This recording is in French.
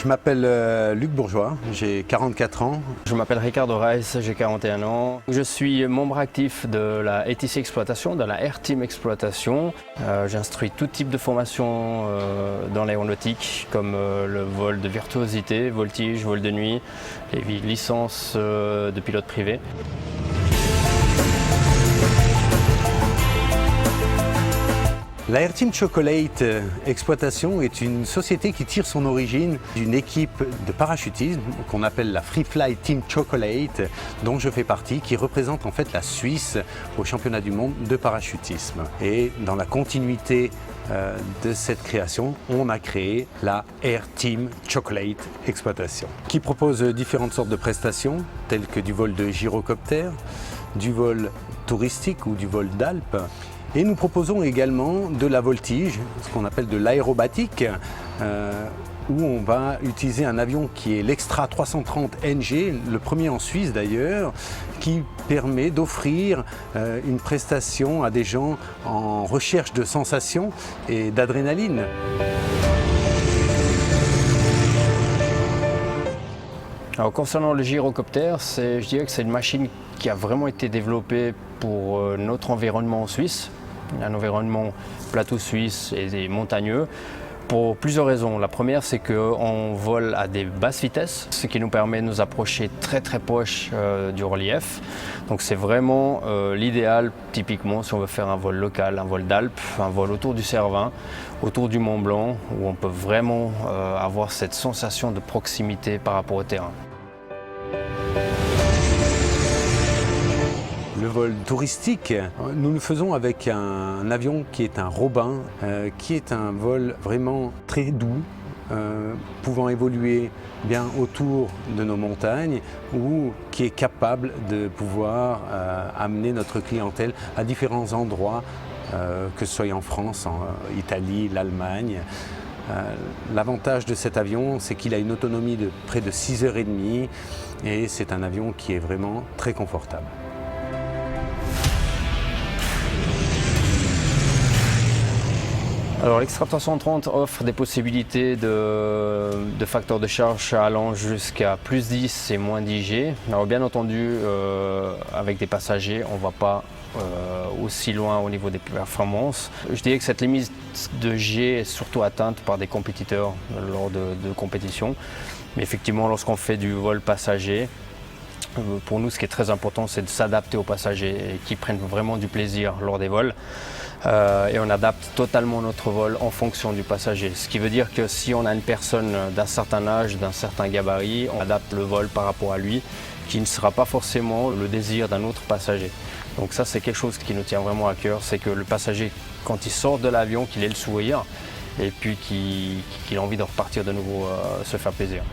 Je m'appelle Luc Bourgeois, j'ai 44 ans. Je m'appelle Ricardo Reis, j'ai 41 ans. Je suis membre actif de la ATC Exploitation, de la Air Team Exploitation. J'instruis tout type de formation dans l'aéronautique, comme le vol de virtuosité, voltige, vol de nuit, et licence de pilote privé. La Air Team Chocolate Exploitation est une société qui tire son origine d'une équipe de parachutisme qu'on appelle la Free Fly Team Chocolate, dont je fais partie, qui représente en fait la Suisse au championnat du monde de parachutisme. Et dans la continuité de cette création, on a créé la Air Team Chocolate Exploitation, qui propose différentes sortes de prestations, telles que du vol de gyrocoptère, du vol touristique ou du vol d'Alpes. Et nous proposons également de la voltige, ce qu'on appelle de l'aérobatique, où on va utiliser un avion qui est l'Extra 330 NG, le premier en Suisse d'ailleurs, qui permet d'offrir une prestation à des gens en recherche de sensations et d'adrénaline. Alors, concernant le gyrocoptère, je dirais que c'est une machine qui a vraiment été développée pour notre environnement en Suisse, un environnement plateau suisse et montagneux, pour plusieurs raisons. La première, c'est qu'on vole à des basses vitesses, ce qui nous permet de nous approcher très proche du relief. Donc c'est vraiment l'idéal, typiquement, si on veut faire un vol local, un vol d'Alpes, un vol autour du Cervin, autour du Mont Blanc, où on peut vraiment avoir cette sensation de proximité par rapport au terrain. Le vol touristique, nous le faisons avec un avion qui est un Robin, qui est un vol vraiment très doux, pouvant évoluer bien autour de nos montagnes ou qui est capable de pouvoir amener notre clientèle à différents endroits, que ce soit en France, en Italie, l'Allemagne. L'avantage de cet avion, c'est qu'il a une autonomie de près de 6h30 et c'est un avion qui est vraiment très confortable. Alors l'Extra 330 offre des possibilités de facteurs de charge allant jusqu'à plus 10 et moins 10 G. Alors bien entendu, avec des passagers, on ne va pas aussi loin au niveau des performances. Je dirais que cette limite de G est surtout atteinte par des compétiteurs lors de compétitions. Mais effectivement, lorsqu'on fait du vol passager, pour nous, ce qui est très important, c'est de s'adapter aux passagers et qu'ils prennent vraiment du plaisir lors des vols. Et on adapte totalement notre vol en fonction du passager. Ce qui veut dire que si on a une personne d'un certain âge, d'un certain gabarit, on adapte le vol par rapport à lui, qui ne sera pas forcément le désir d'un autre passager. Donc ça, c'est quelque chose qui nous tient vraiment à cœur, c'est que le passager, quand il sort de l'avion, qu'il ait le sourire et puis qu'il ait envie de repartir de nouveau se faire plaisir.